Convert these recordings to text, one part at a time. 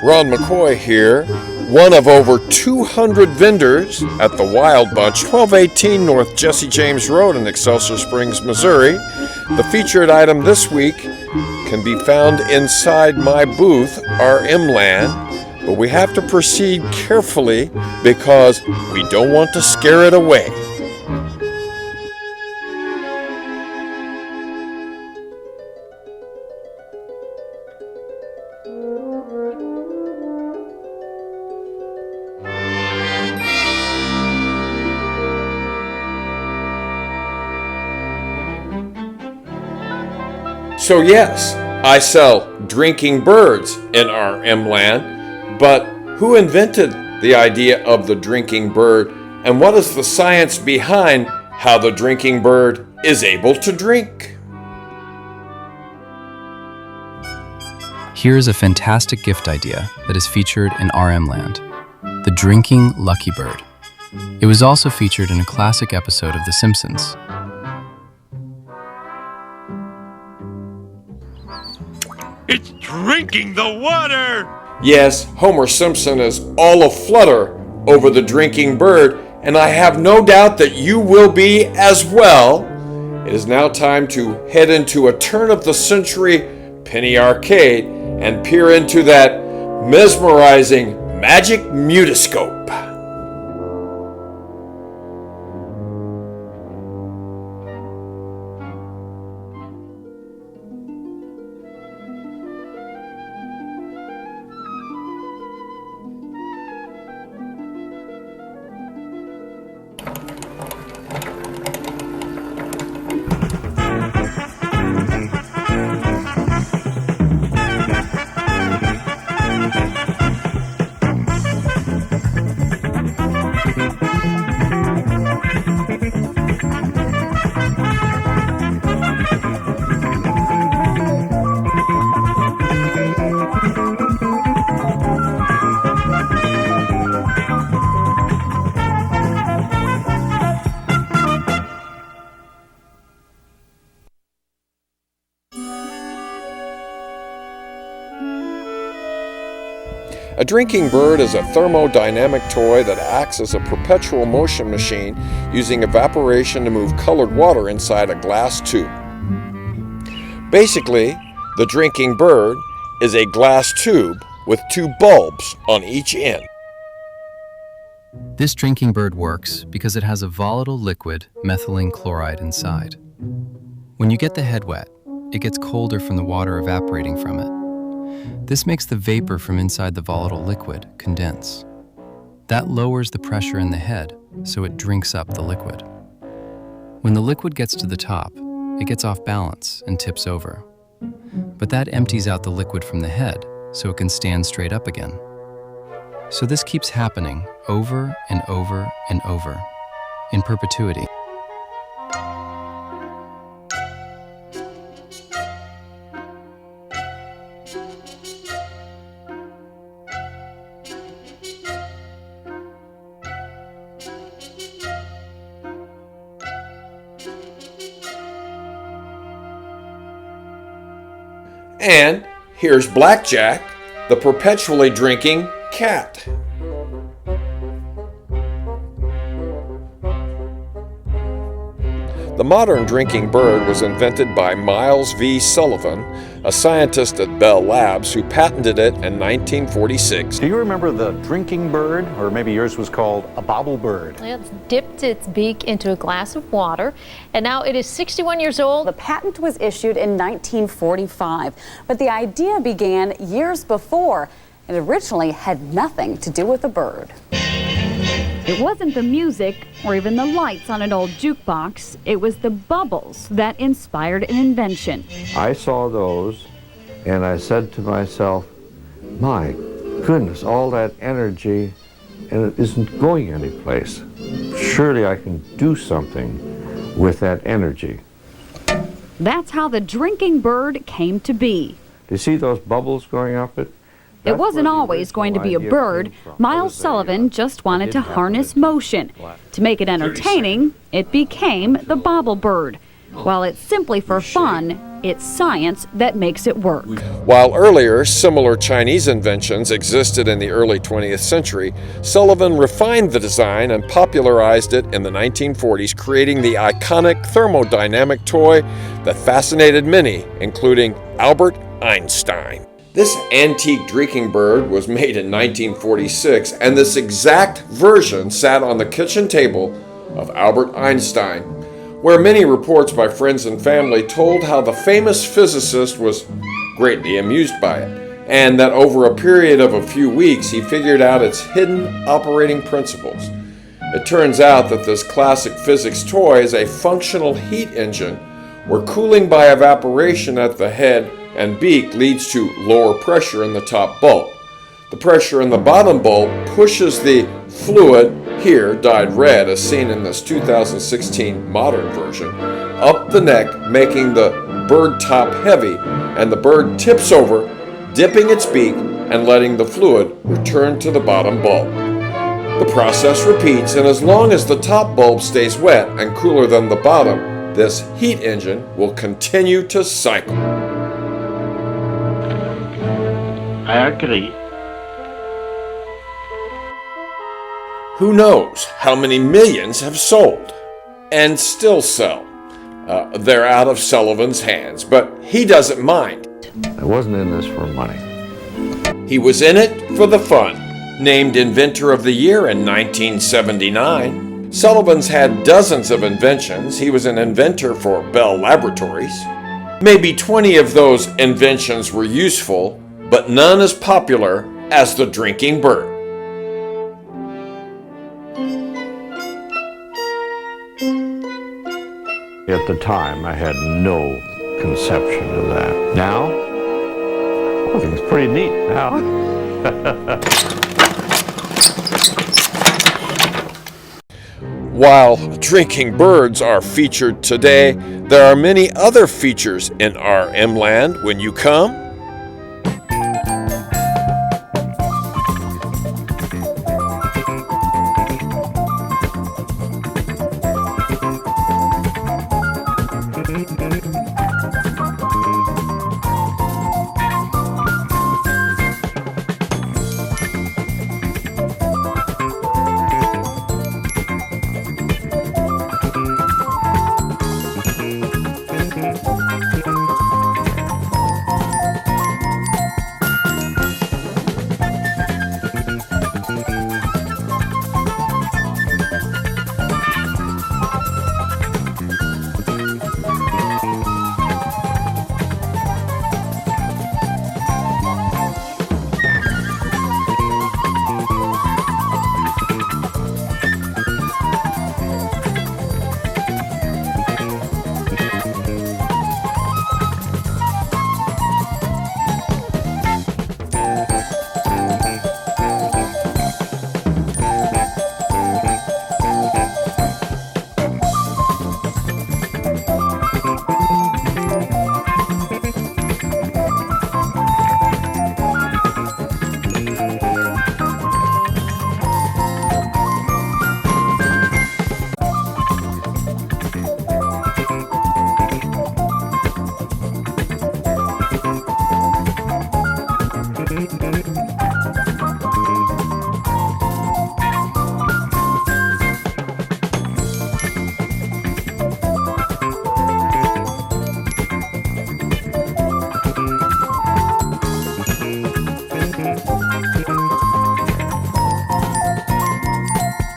Ron McCoy here, one of over 200 vendors at the Wild Bunch, 1218 North Jesse James Road in Excelsior Springs, Missouri. The featured item this week can be found inside my booth, RM Land, but we have to proceed carefully because we don't want to scare it away. So yes, I sell drinking birds in RM Land, but who invented the idea of the drinking bird, and what is the science behind how the drinking bird is able to drink? Here is a fantastic gift idea that is featured in RM Land, the drinking lucky bird. It was also featured in a classic episode of The Simpsons. It's drinking the water! Yes, Homer Simpson is all aflutter over the drinking bird, and I have no doubt that you will be as well. It is now time to head into a turn-of-the-century penny arcade and peer into that mesmerizing magic Mutoscope. A drinking bird is a thermodynamic toy that acts as a perpetual motion machine using evaporation to move colored water inside a glass tube. Basically, the drinking bird is a glass tube with two bulbs on each end. This drinking bird works because it has a volatile liquid, methylene chloride, inside. When you get the head wet, it gets colder from the water evaporating from it. This makes the vapor from inside the volatile liquid condense. That lowers the pressure in the head, so it drinks up the liquid. When the liquid gets to the top, it gets off balance and tips over. But that empties out the liquid from the head, so it can stand straight up again. So this keeps happening over and over and over, in perpetuity. And here's Blackjack, the perpetually drinking cat. The modern drinking bird was invented by Miles V. Sullivan, a scientist at Bell Labs who patented it in 1946. Do you remember the drinking bird, or maybe yours was called a bobble bird? It's dipped its beak into a glass of water, and now it is 61 years old. The patent was issued in 1945, but the idea began years before and originally had nothing to do with a bird. It wasn't the music or even the lights on an old jukebox. It was the bubbles that inspired an invention. I saw those and I said to myself, my goodness, all that energy, and it isn't going anyplace. Surely I can do something with that energy. That's how the drinking bird came to be. Do you see those bubbles going up it? It wasn't always going to be a bird. Miles Sullivan just wanted to harness motion. To make it entertaining, it became the bobble bird. While it's simply for fun, It's science that makes it work. While earlier, similar Chinese inventions existed in the early 20th century, Sullivan refined the design and popularized it in the 1940s, creating the iconic thermodynamic toy that fascinated many, including Albert Einstein. This antique drinking bird was made in 1946, and this exact version sat on the kitchen table of Albert Einstein, where many reports by friends and family told how the famous physicist was greatly amused by it, and that over a period of a few weeks he figured out its hidden operating principles. It turns out that this classic physics toy is a functional heat engine where cooling by evaporation at the head and beak leads to lower pressure in the top bulb. The pressure in the bottom bulb pushes the fluid, here dyed red as seen in this 2016 modern version, up the neck, making the bird top heavy, and the bird tips over, dipping its beak and letting the fluid return to the bottom bulb. The process repeats, and as long as the top bulb stays wet and cooler than the bottom, this heat engine will continue to cycle. I agree. Who knows how many millions have sold and still sell. They're out of Sullivan's hands, but he doesn't mind. I wasn't in this for money. He was in it for the fun. Named Inventor of the Year in 1979, Sullivan's had dozens of inventions. He was an inventor for Bell Laboratories. Maybe 20 of those inventions were useful, but none as popular as the drinking bird. At the time, I had no conception of that. Now, I think it's pretty neat now. While drinking birds are featured today, there are many other features in RM land when you come.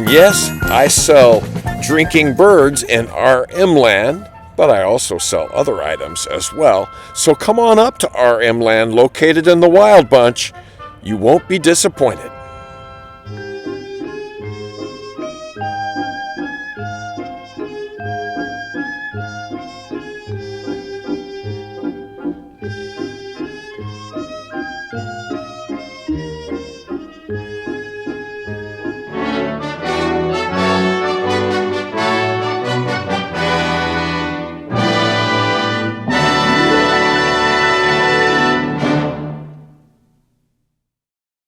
Yes, I sell drinking birds in RM land, but I also sell other items as well. So come on up to RM land located in the Wild Bunch. You won't be disappointed.